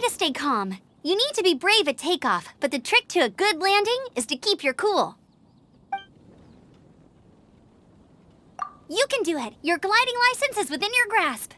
to stay calm. You need to be brave at takeoff, but the trick to a good landing is to keep your cool. You can do it. Your gliding license is within your grasp.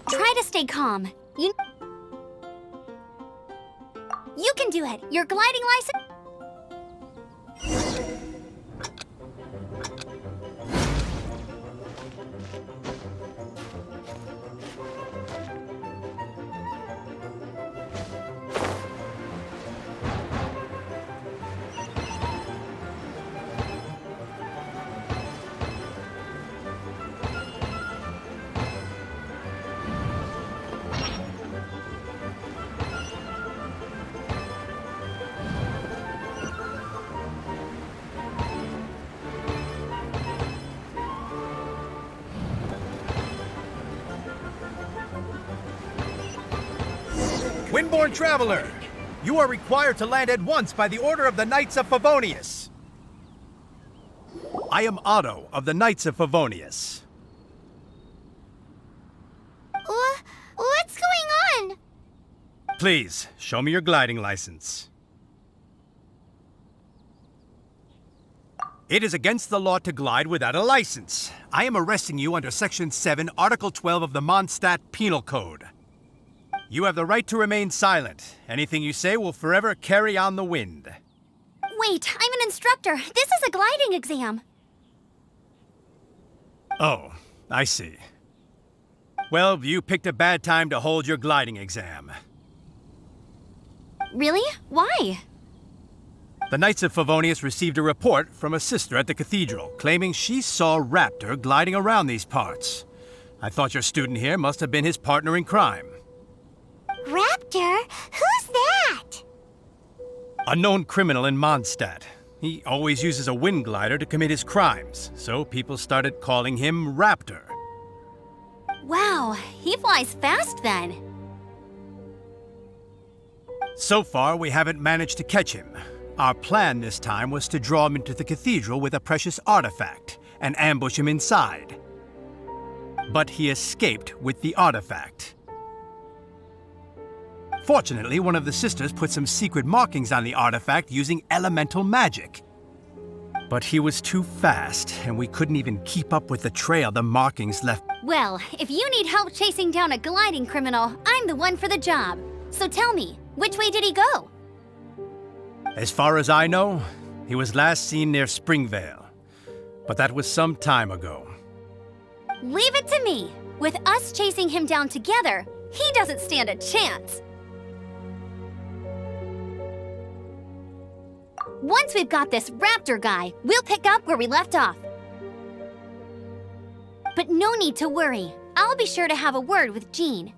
Try to stay calm. You can do it. Your gliding license... Windborne Traveler, you are required to land at once by the order of the Knights of Favonius. I am Otto of the Knights of Favonius. What's going on? Please, show me your gliding license. It is against the law to glide without a license. I am arresting you under Section 7, Article 12 of the Mondstadt Penal Code. You have the right to remain silent. Anything you say will forever carry on the wind. Wait, I'm an instructor. This is a gliding exam. Oh, I see. Well, you picked a bad time to hold your gliding exam. Really? Why? The Knights of Favonius received a report from a sister at the cathedral claiming she saw Raptor gliding around these parts. I thought your student here must have been his partner in crime. Raptor? Who's that? A known criminal in Mondstadt. He always uses a wind glider to commit his crimes, so people started calling him Raptor. Wow, he flies fast then. So far, we haven't managed to catch him. Our plan this time was to draw him into the cathedral with a precious artifact and ambush him inside. But he escaped with the artifact. Fortunately, one of the sisters put some secret markings on the artifact using elemental magic. But he was too fast, and we couldn't even keep up with the trail the markings left. Well, if you need help chasing down a gliding criminal, I'm the one for the job. So tell me, which way did he go? As far as I know, he was last seen near Springvale. But that was some time ago. Leave it to me. With us chasing him down together, he doesn't stand a chance. Once we've got this Raptor guy, we'll pick up where we left off. But no need to worry. I'll be sure to have a word with Jean.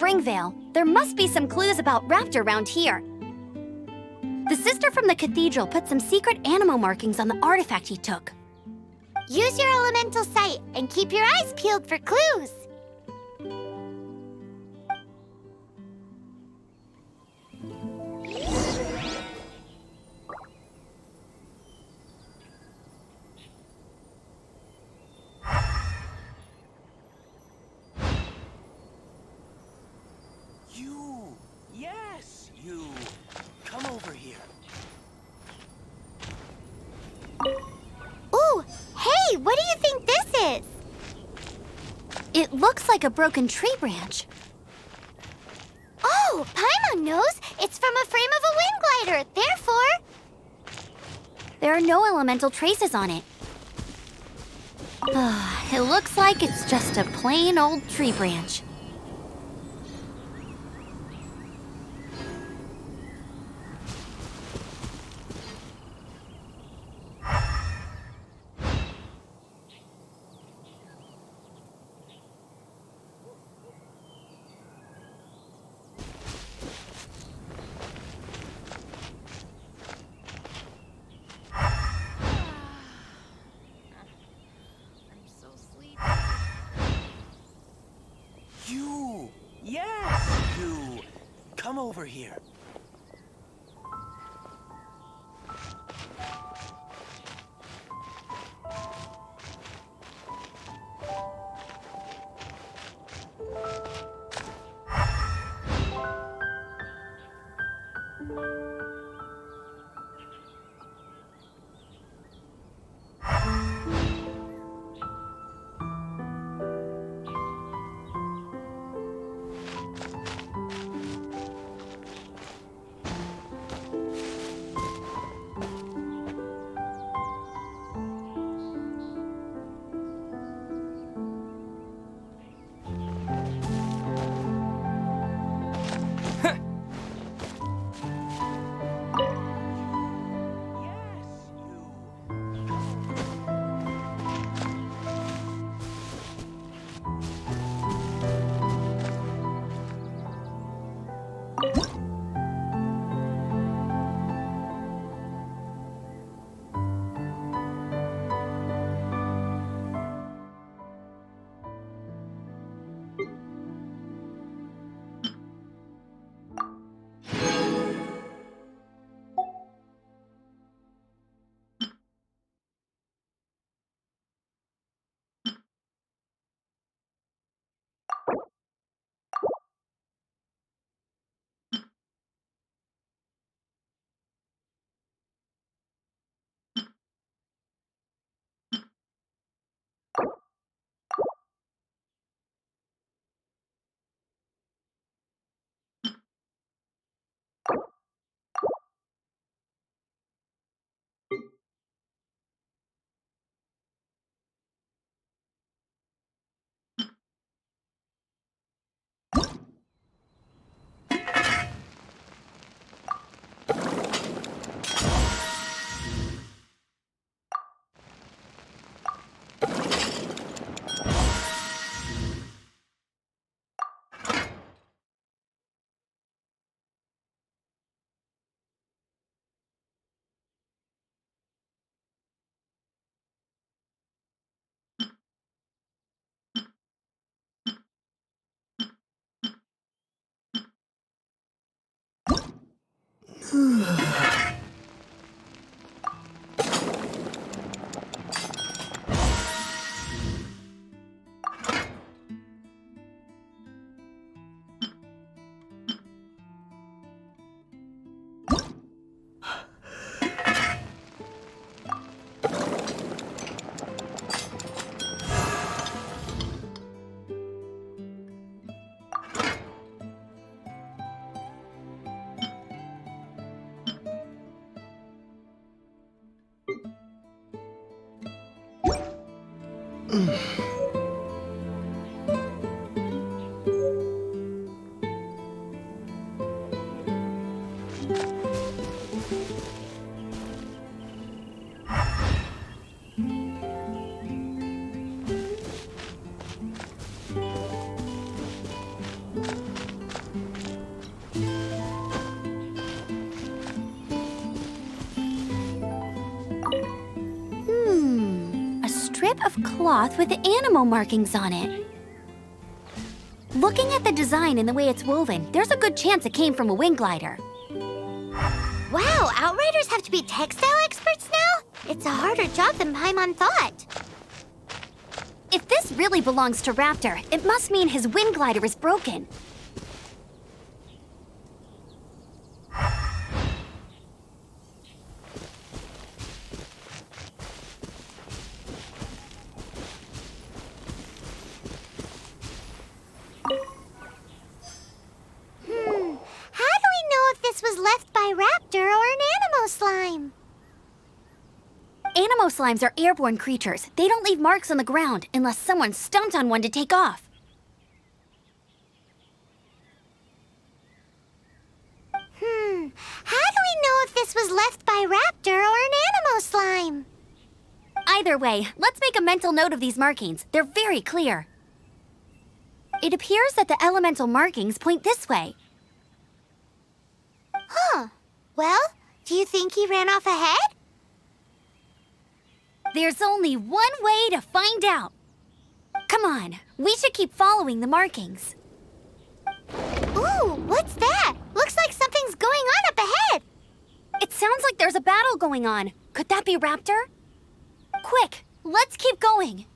Springvale. There must be some clues about Raptor around here. The sister from the cathedral put some secret animal markings on the artifact he took. Use your elemental sight and keep your eyes peeled for clues. Come over here. Ooh, hey, what do you think this is? It looks like a broken tree branch. Oh, Paimon knows. It's from a frame of a wind glider, therefore... There are no elemental traces on it. It looks like it's just a plain old tree branch. Come over here. Of cloth with animal markings on it. Looking at the design and the way it's woven, there's a good chance it came from a wing glider. Wow, Outriders have to be textile experts now? It's a harder job than Paimon thought. If this really belongs to Raptor, it must mean his wing glider is broken. Animo slimes are airborne creatures. They don't leave marks on the ground unless someone stomps on one to take off. How do we know if this was left by Raptor or an Animo slime? Either way, let's make a mental note of these markings. They're very clear. It appears that the elemental markings point this way. Huh. Well, do you think he ran off ahead? There's only one way to find out. Come on, we should keep following the markings. Ooh, what's that? Looks like something's going on up ahead. It sounds like there's a battle going on. Could that be Raptor? Quick, let's keep going.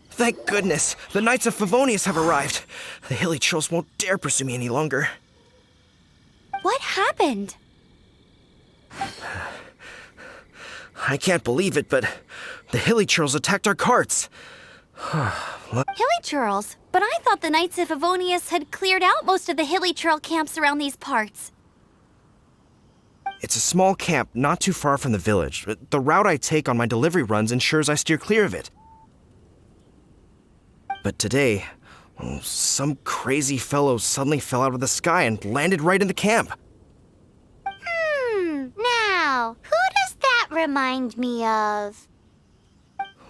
Thank goodness, the Knights of Favonius have arrived. The hilly trolls won't dare pursue me any longer. What happened? I can't believe it, but the hilly trolls attacked our carts. Hilly churls? But I thought the Knights of Favonius had cleared out most of the hilly churl camps around these parts. It's a small camp not too far from the village. The route I take on my delivery runs ensures I steer clear of it. But today, some crazy fellow suddenly fell out of the sky and landed right in the camp. Now, who does that remind me of?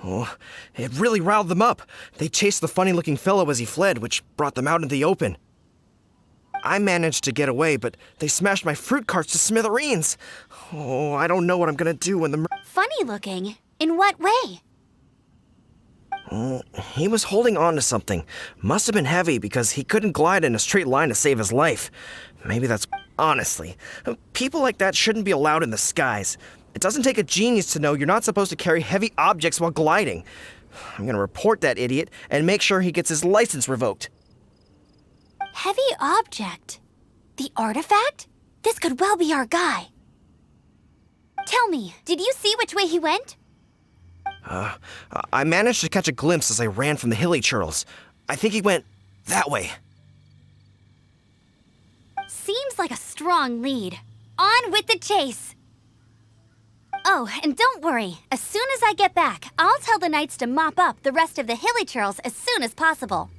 Oh, it really riled them up. They chased the funny-looking fellow as he fled, which brought them out into the open. I managed to get away, but they smashed my fruit carts to smithereens. Oh, I don't know what I'm gonna do when the... Funny looking? In what way? He was holding on to something. Must have been heavy because he couldn't glide in a straight line to save his life. Maybe that's... Honestly, people like that shouldn't be allowed in the skies. It doesn't take a genius to know you're not supposed to carry heavy objects while gliding. I'm gonna report that idiot and make sure he gets his license revoked. Heavy object? The artifact? This could well be our guy. Tell me, did you see which way he went? I managed to catch a glimpse as I ran from the hilly churls. I think he went that way. Seems like a strong lead. on with the chase! Oh, and don't worry. As soon as I get back, I'll tell the knights to mop up the rest of the hilly churls as soon as possible.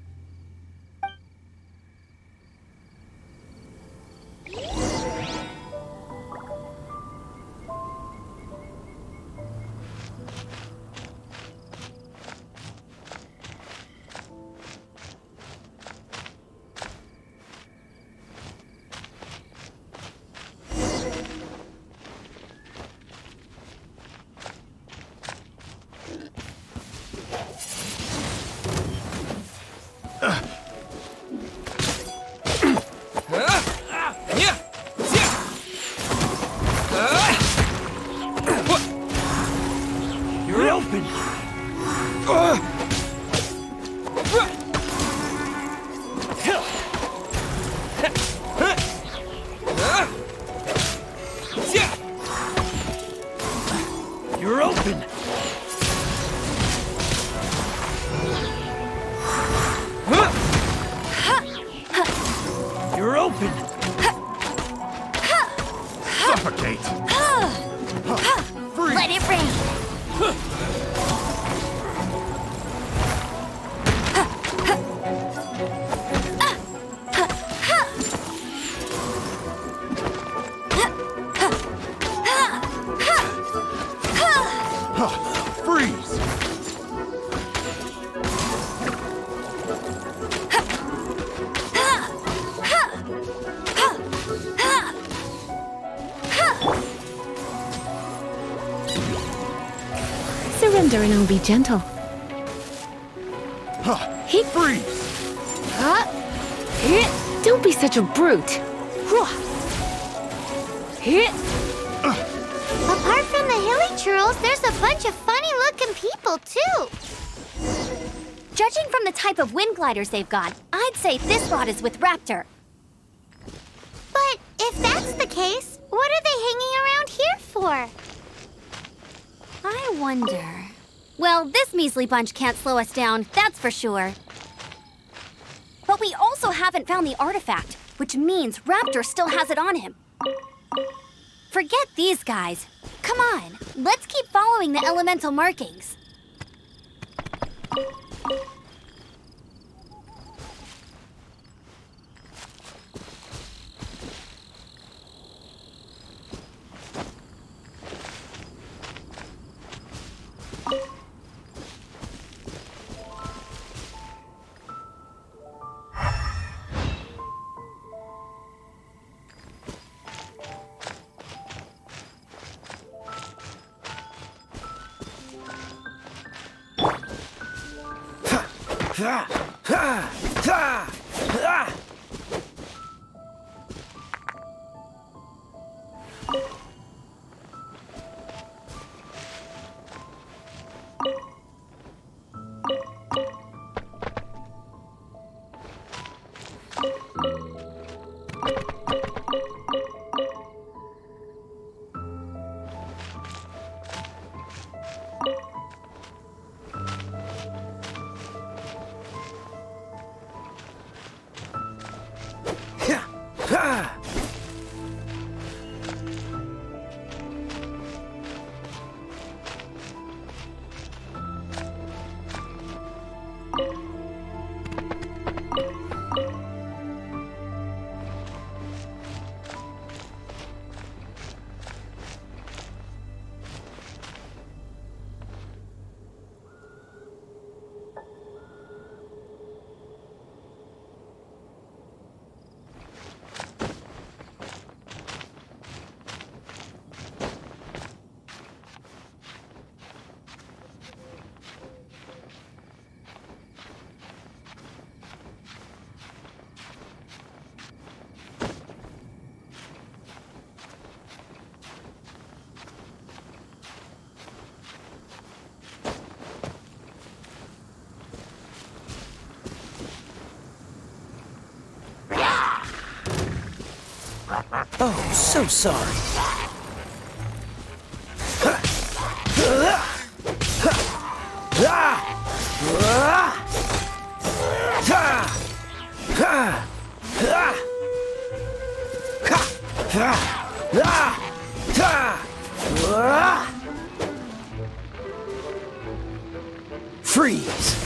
You're open! You're open! You're open! Suffocate! Freeze! Let it rain! Freeze! Surrender and I'll be gentle. Freeze! Don't be such a brute. Apart from the hilly churls, there's a bunch of funny-looking people, too. Judging from the type of wind gliders they've got, I'd say this lot is with Raptor. But if that's the case, what are they hanging around here for? I wonder... Well, this measly bunch can't slow us down, that's for sure. But we also haven't found the artifact, which means Raptor still has it on him. Forget these guys. Come on, let's keep following the elemental markings. Oh, so sorry. Ah! Ta! Ah! Freeze!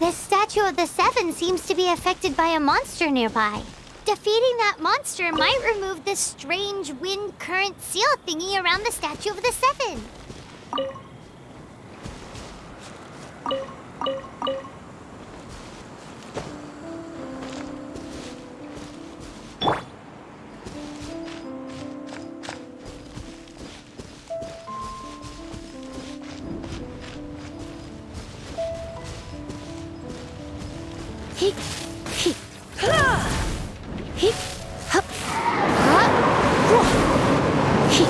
This statue of the Seven seems to be affected by a monster nearby. Defeating that monster might remove this strange wind current seal thingy around the statue of the Seven. He, he, ha, he, hup, ha, he,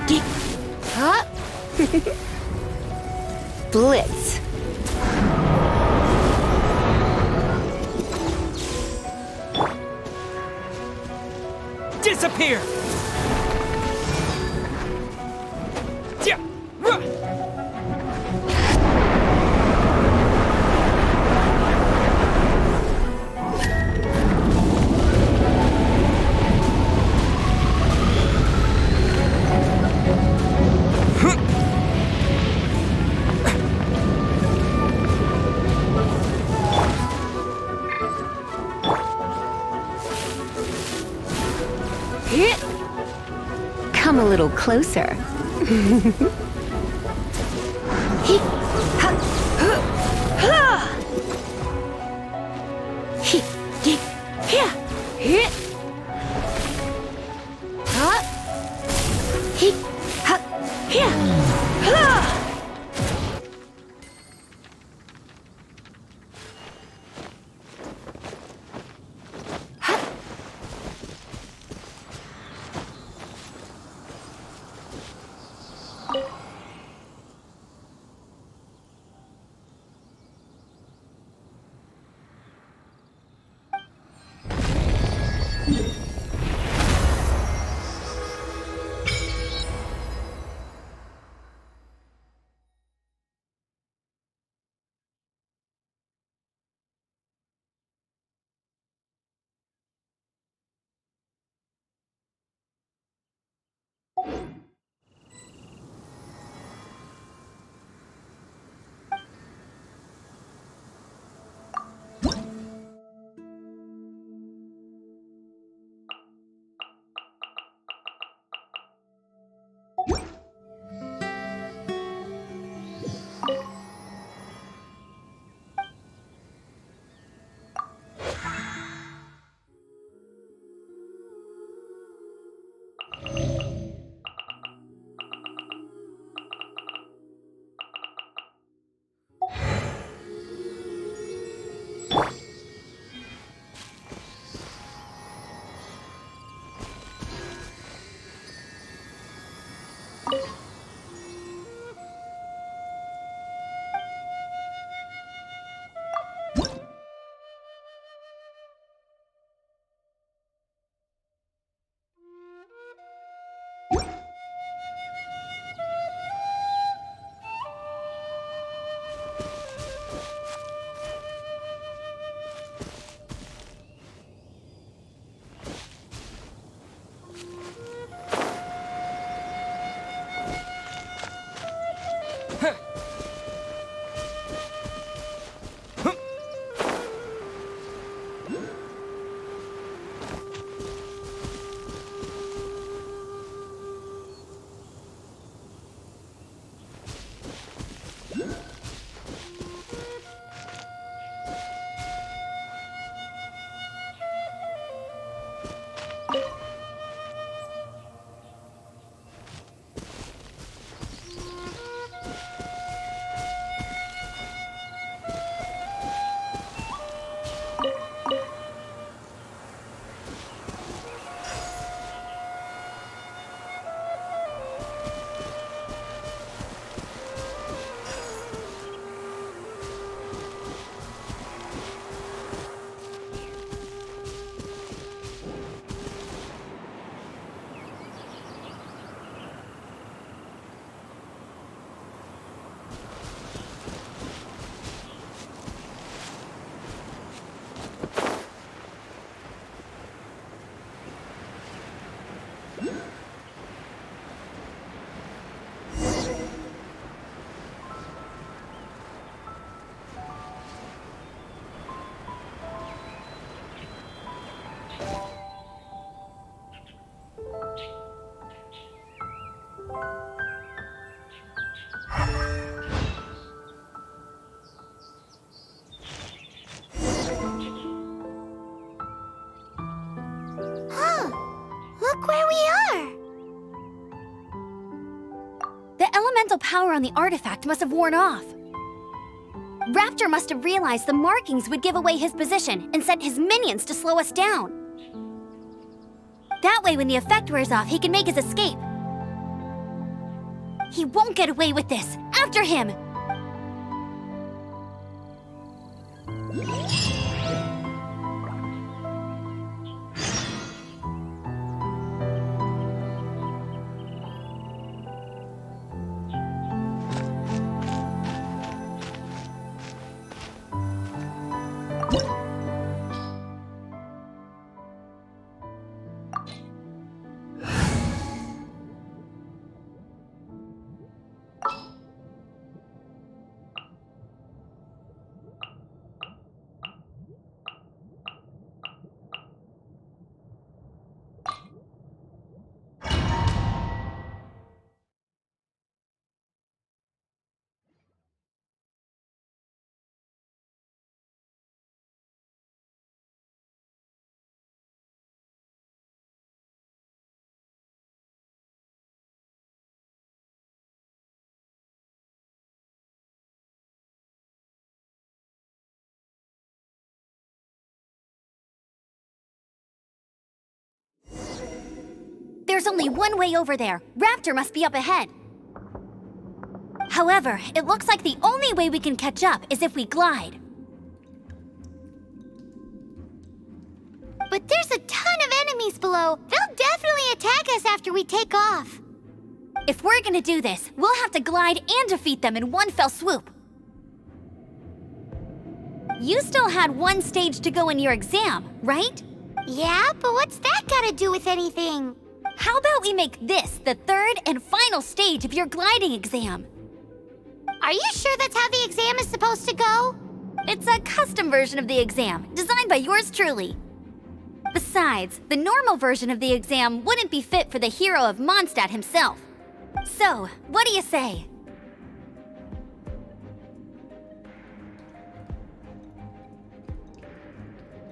he, ha, Blitz. Disappear! Yeah. Ruh. Come a little closer. He, ha, ha. He, he, here, here. Ha. He, ha, here. Ha. Ha. power on the artifact must have worn off. Raptor must have realized the markings would give away his position and sent his minions to slow us down. That way, when the effect wears off, he can make his escape. He won't get away with this. After him! There's only one way over there. Raptor must be up ahead. However, it looks like the only way we can catch up is if we glide. But there's a ton of enemies below. They'll definitely attack us after we take off. If we're gonna do this, we'll have to glide and defeat them in one fell swoop. You still had one stage to go in your exam, right? Yeah, but what's that got to do with anything? How about we make this the third and final stage of your gliding exam? Are you sure that's how the exam is supposed to go? It's a custom version of the exam, designed by yours truly. Besides, the normal version of the exam wouldn't be fit for the hero of Mondstadt himself. So, what do you say?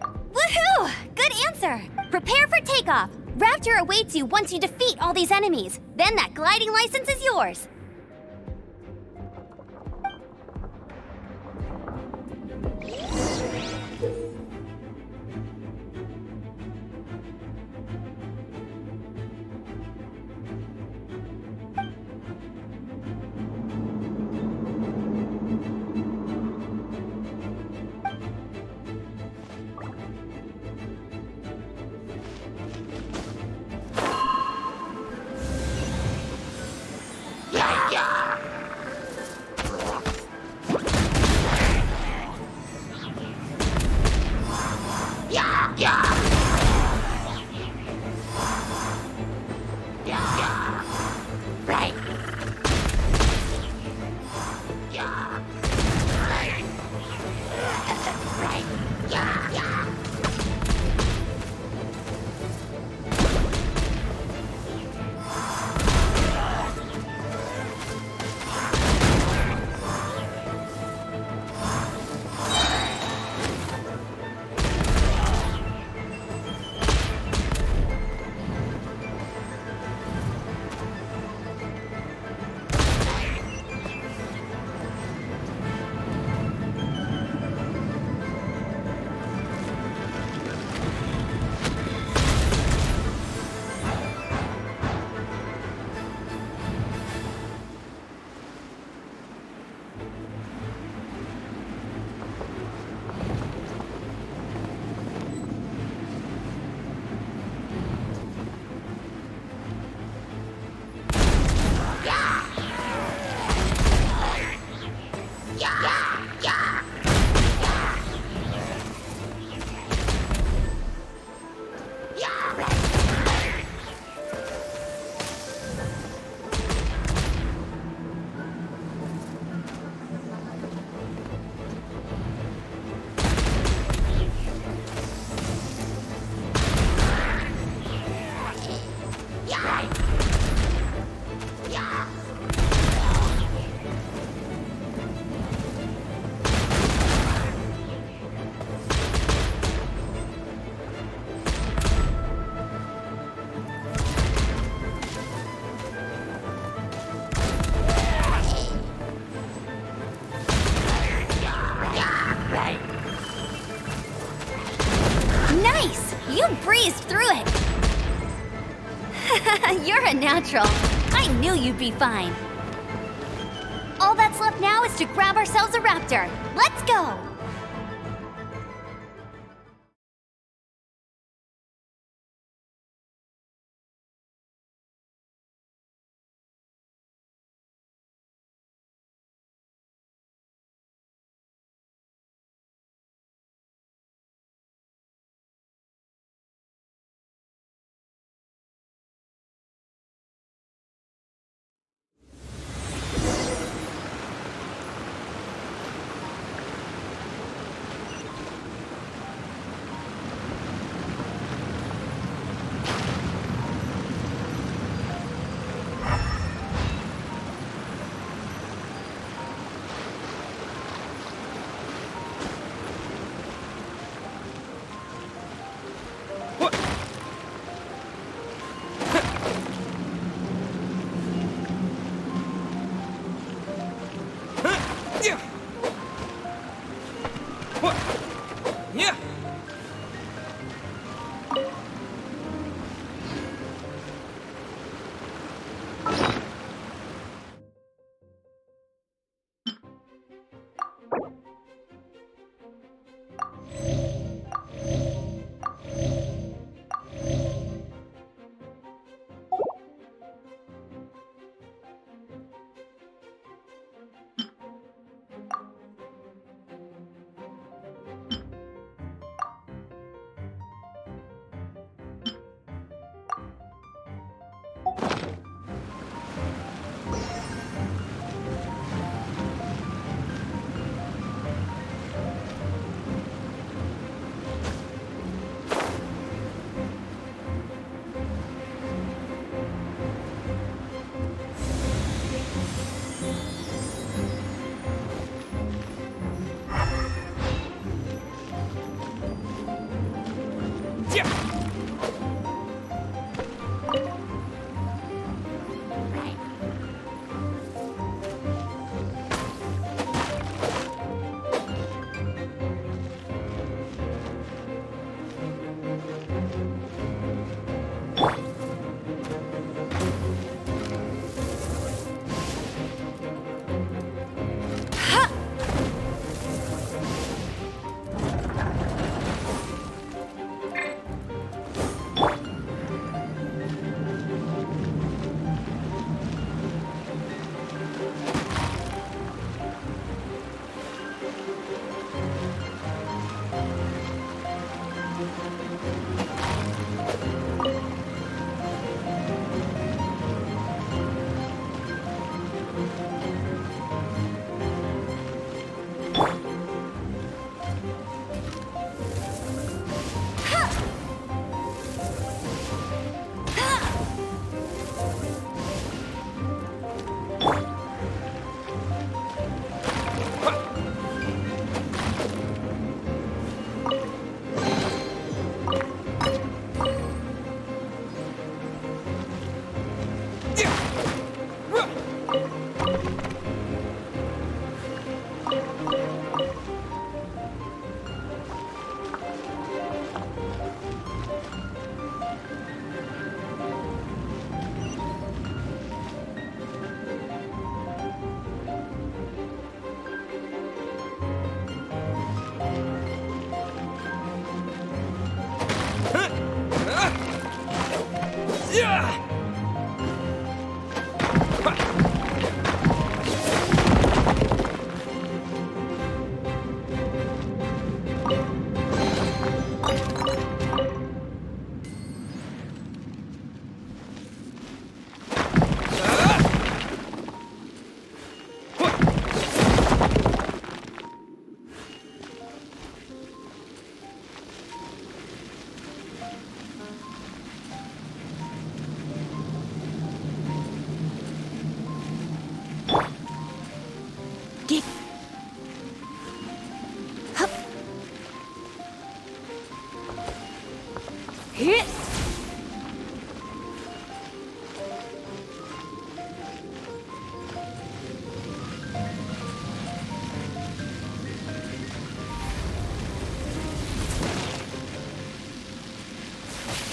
Woohoo! Good answer! Prepare for takeoff! Raptor awaits you once you defeat all these enemies. Then that gliding license is yours. You breezed through it! You're a natural. I knew you'd be fine. All that's left now is to grab ourselves a raptor. Let's go!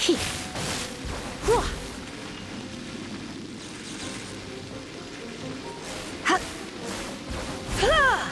He. Whoa. Ha. Ha.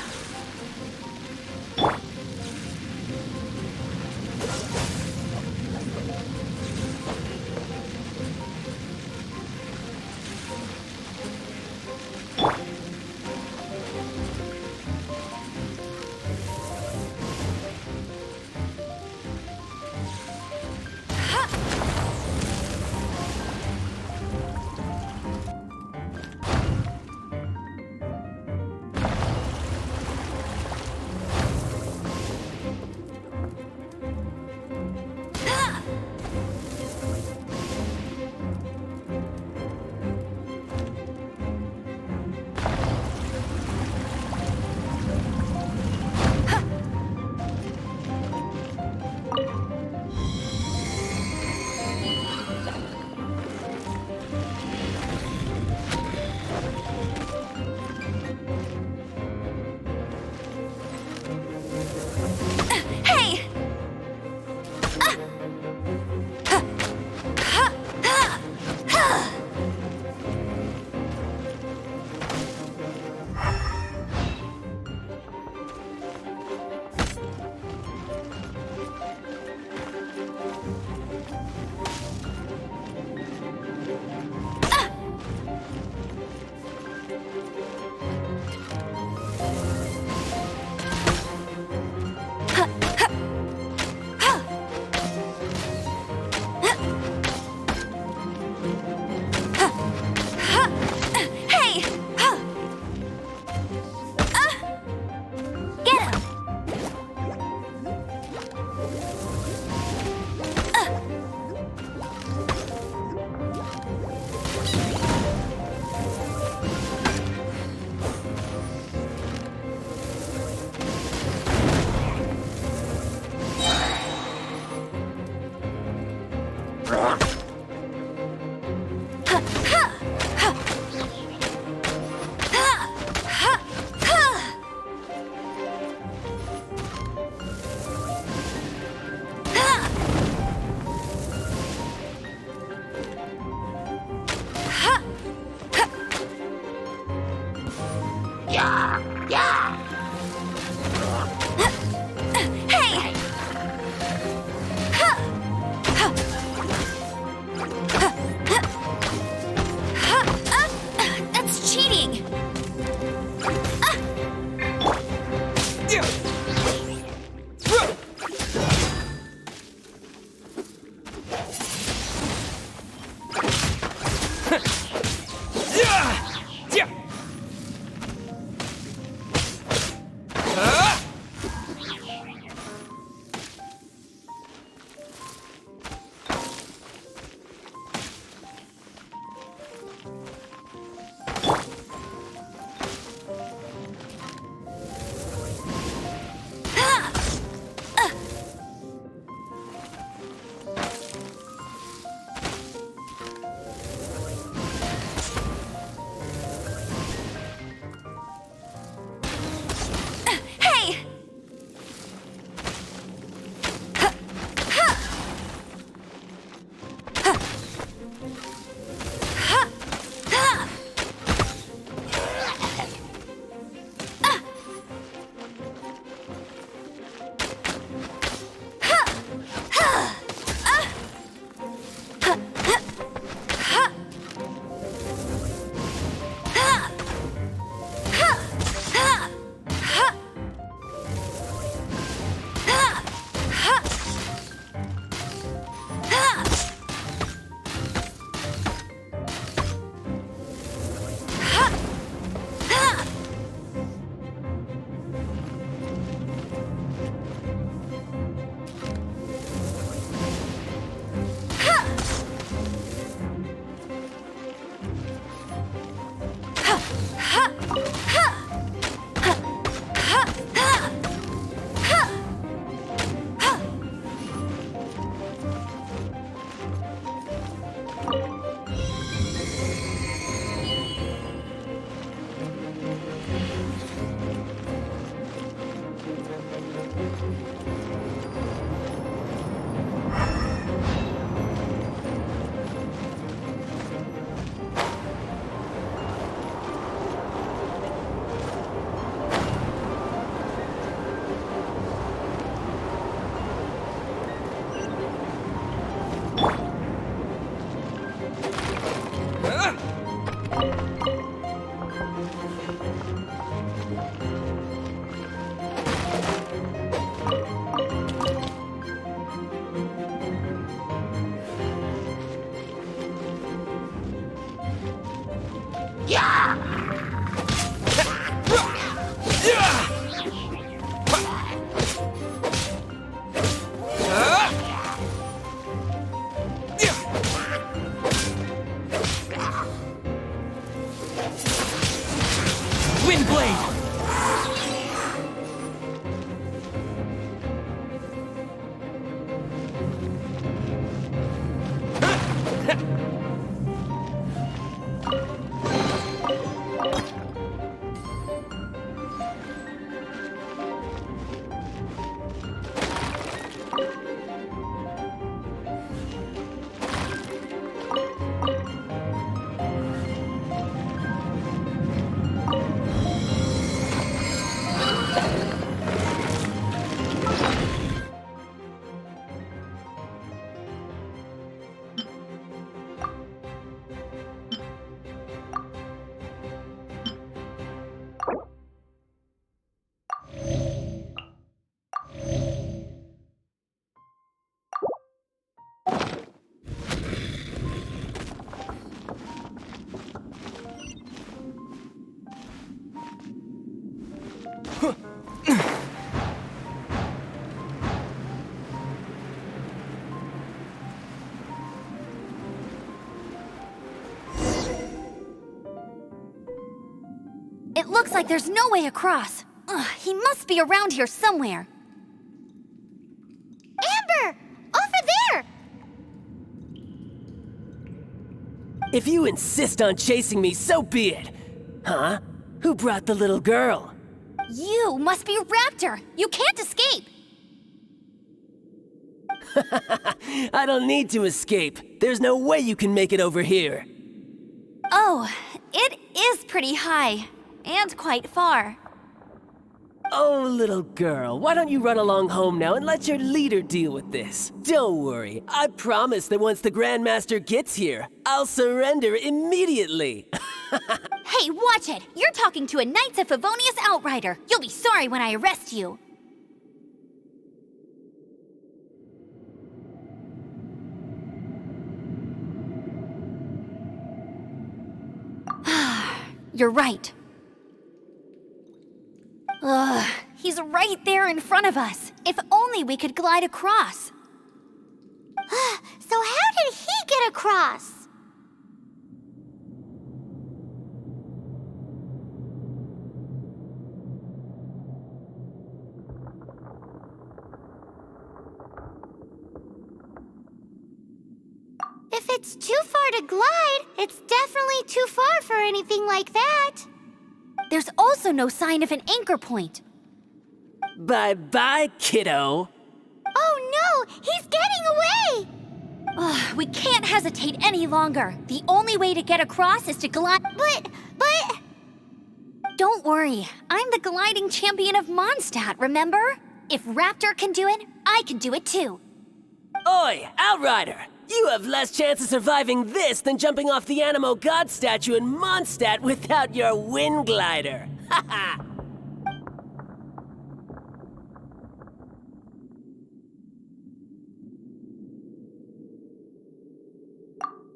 It looks like there's no way across. Ugh, he must be around here somewhere. Amber! Over there! If you insist on chasing me, so be it. Huh? Who brought the little girl? You must be Raptor. You can't escape. I don't need to escape. There's no way you can make it over here. Oh, it is pretty high. And quite far. Oh, little girl, why don't you run along home now and let your leader deal with this? Don't worry, I promise that once the Grandmaster gets here, I'll surrender immediately. Hey, watch it! You're talking to a Knights of Favonius outrider. You'll be sorry when I arrest you. You're right. Ugh, he's right there in front of us. If only we could glide across. So how did he get across? If it's too far to glide, it's definitely too far for anything like that. There's also no sign of an anchor point. Bye-bye, kiddo. Oh no, he's getting away! Ugh, we can't hesitate any longer. The only way to get across is to glide. But... Don't worry, I'm the gliding champion of Mondstadt, remember? If Raptor can do it, I can do it too. Oi, Outrider! You have less chance of surviving this than jumping off the Animo God statue in Mondstadt without your wind glider. Haha!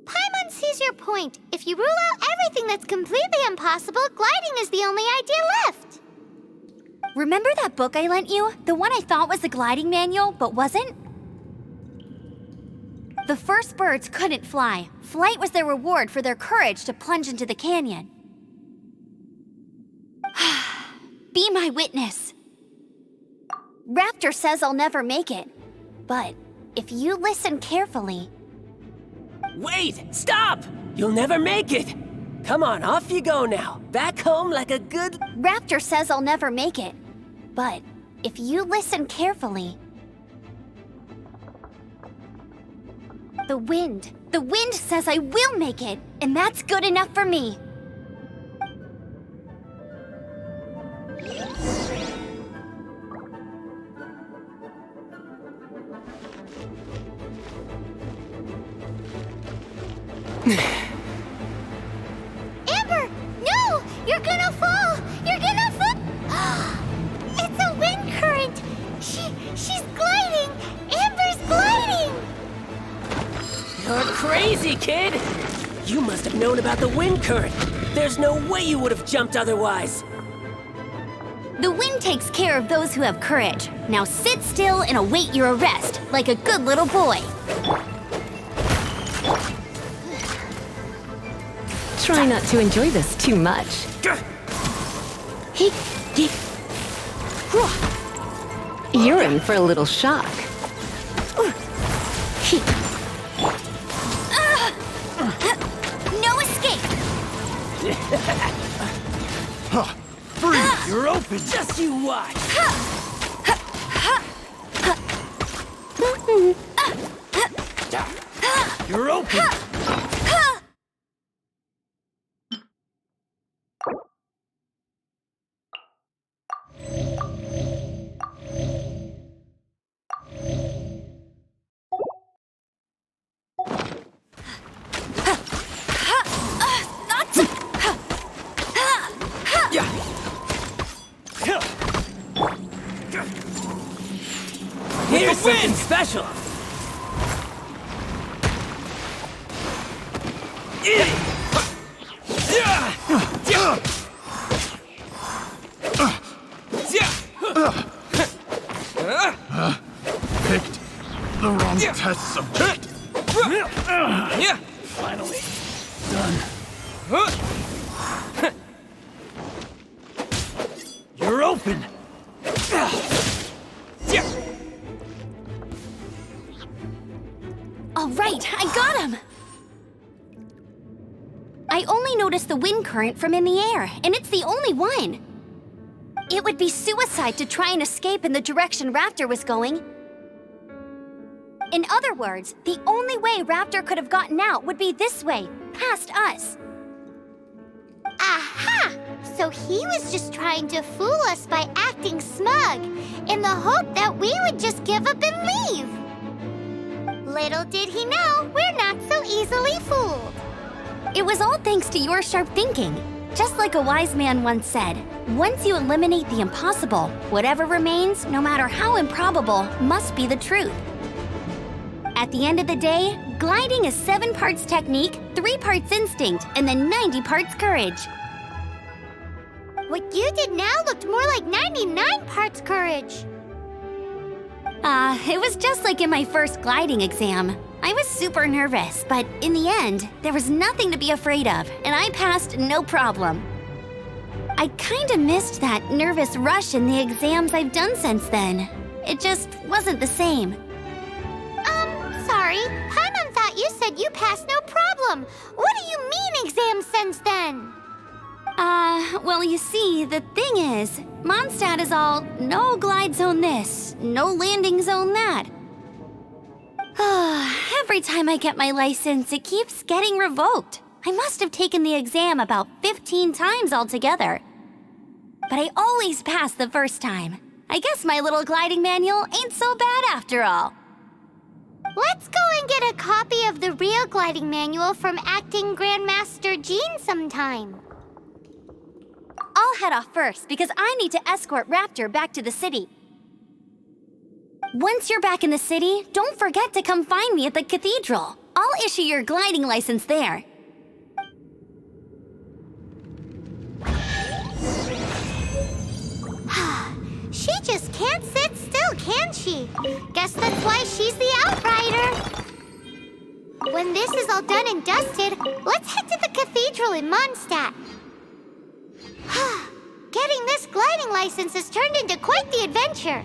Paimon sees your point. If you rule out everything that's completely impossible, gliding is the only idea left. Remember that book I lent you? The one I thought was the gliding manual, but wasn't? The first birds couldn't fly. Flight was their reward for their courage to plunge into the canyon. Be my witness. Raptor says I'll never make it. But if you listen carefully... Wait! Stop! You'll never make it! Come on, off you go now. Back home like a good... Raptor says I'll never make it. But if you listen carefully... The wind says I will make it, and that's good enough for me. Amber! No! You're gonna fall! You're gonna fall! It's a wind current! She's gliding! Amber's gliding! You're crazy, kid! You must have known about the wind current. There's no way you would have jumped otherwise. The wind takes care of those who have courage. Now sit still and await your arrest, like a good little boy. Try not to enjoy this too much. You're in for a little shock. No escape! Free! You're open! Just you watch! You're open! Here's something special! Picked the wrong test subject. Finally done. open! All right, I got him! I only noticed the wind current from in the air, and it's the only one. It would be suicide to try and escape in the direction Raptor was going. In other words, the only way Raptor could have gotten out would be this way, past us. Aha! So he was just trying to fool us by acting smug, in the hope that we would just give up and leave. Little did he know, we're not so easily fooled. It was all thanks to your sharp thinking. Just like a wise man once said, once you eliminate the impossible, whatever remains, no matter how improbable, must be the truth. At the end of the day, gliding is 7 parts technique, 3 parts instinct, and then 90 parts courage. What you did now looked more like 99 parts courage. It was just like in my first gliding exam. I was super nervous, but in the end, there was nothing to be afraid of, and I passed no problem. I kinda missed that nervous rush in the exams I've done since then. It just wasn't the same. Sorry, Paimon thought you said you passed no problem. What do you mean exams since then? Well, you see, the thing is, Mondstadt is all, no glide zone this, no landing zone that. Every time I get my license, it keeps getting revoked. I must have taken the exam about 15 times altogether. But I always pass the first time. I guess my little gliding manual ain't so bad after all. Let's go and get a copy of the real gliding manual from Acting Grandmaster Jean sometime. I'll head off first because I need to escort Raptor back to the city. Once you're back in the city, don't forget to come find me at the cathedral. I'll issue your gliding license there. She just can't sit still, can she? Guess that's why she's the outrider. When this is all done and dusted, let's head to the cathedral in Mondstadt. Getting this gliding license has turned into quite the adventure.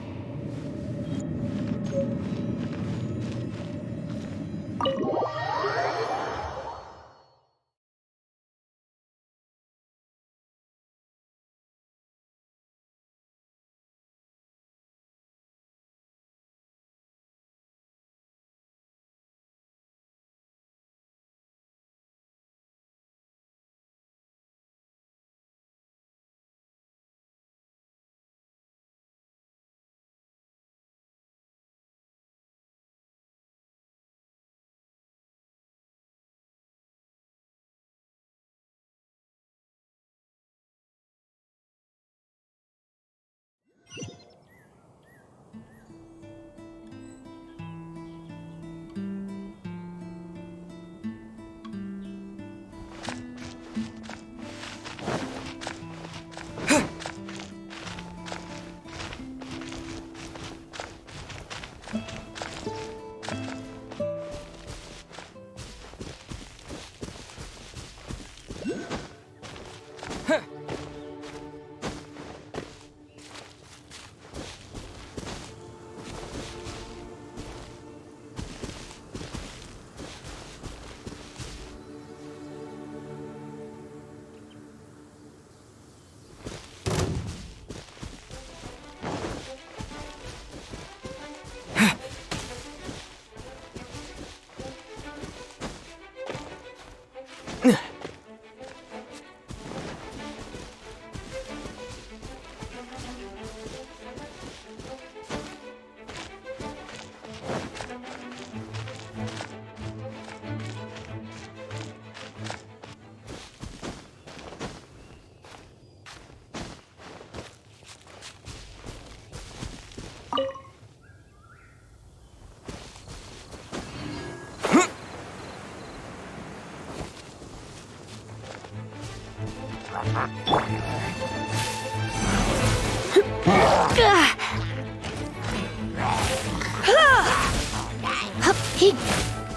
Hey,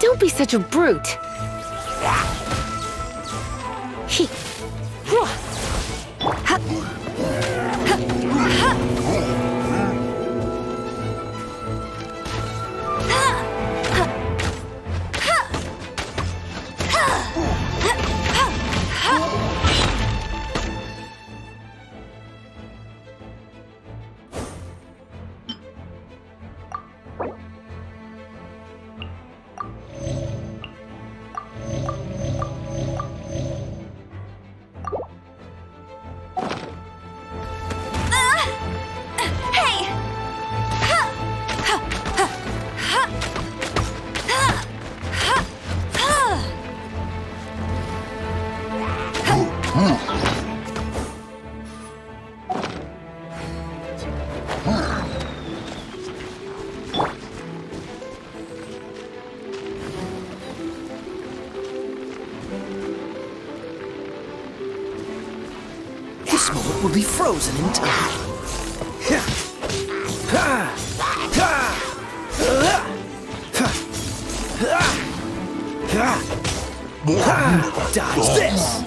don't be such a brute. Hey. This moment will be frozen in time. Dodge this!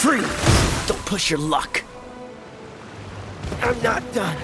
Free! Don't push your luck. I'm not done.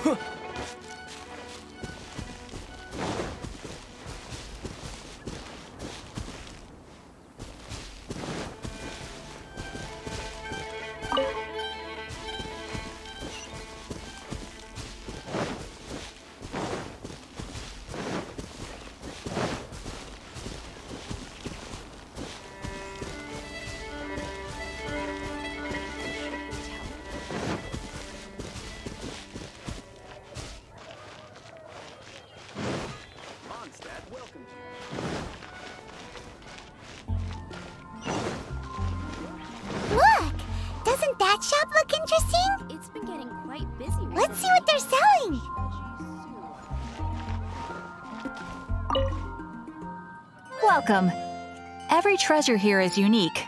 Look! Doesn't that shop look interesting? It's been getting quite busy. Let's see what they're selling! Welcome. Every treasure here is unique.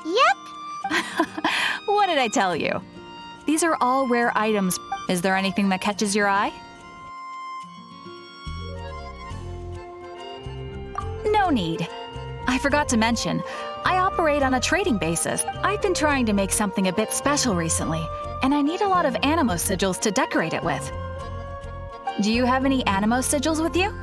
Yep. What did I tell you? These are all rare items. Is there anything that catches your eye? No need. I forgot to mention, I operate on a trading basis. I've been trying to make something a bit special recently, and I need a lot of animo sigils to decorate it with. Do you have any animo sigils with you?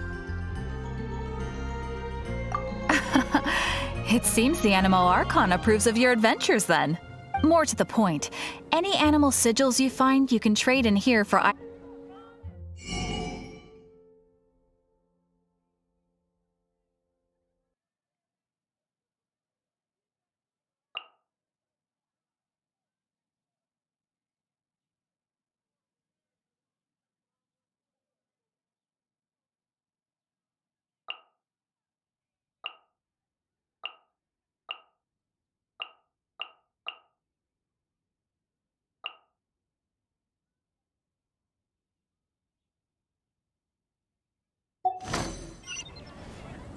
It seems the Animo Archon approves of your adventures then. More to the point, any animal sigils you find you can trade in here for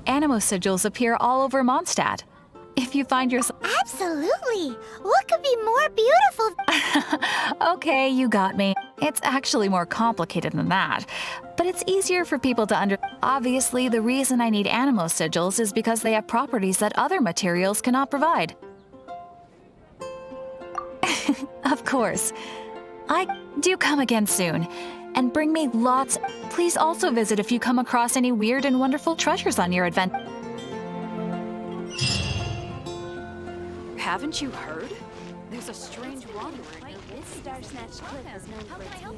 Animo sigils appear all over Mondstadt. If you find yourself... Absolutely! What could be more beautiful? Okay, you got me. It's actually more complicated than that. But it's easier for people to Obviously, the reason I need animo sigils is because they have properties that other materials cannot provide. Of course. Do come again soon. And bring me lots. Please also visit if you come across any weird and wonderful treasures on your adventure. Haven't you heard? There's a strange wanderer. This star-snatched cliff is known for its help.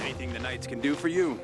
Anything the knights can do for you.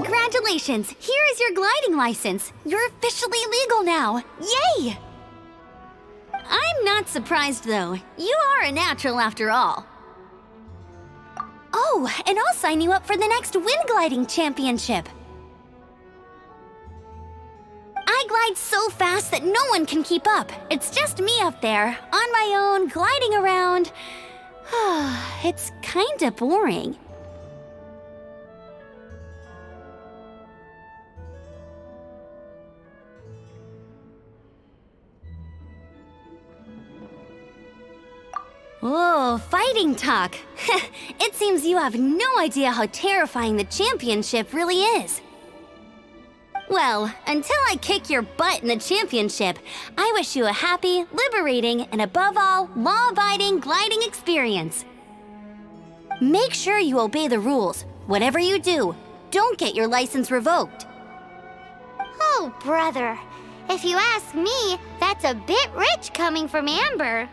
Congratulations! Here is your gliding license. You're officially legal now. Yay! I'm not surprised, though. You are a natural after all. Oh, and I'll sign you up for the next wind gliding championship. I glide so fast that no one can keep up. It's just me up there, on my own, gliding around. It's kinda boring. Oh, fighting talk. It seems you have no idea how terrifying the championship really is. Well, until I kick your butt in the championship, I wish you a happy, liberating, and above all, law-abiding gliding experience. Make sure you obey the rules. Whatever you do, don't get your license revoked. Oh, brother. If you ask me, that's a bit rich coming from Amber.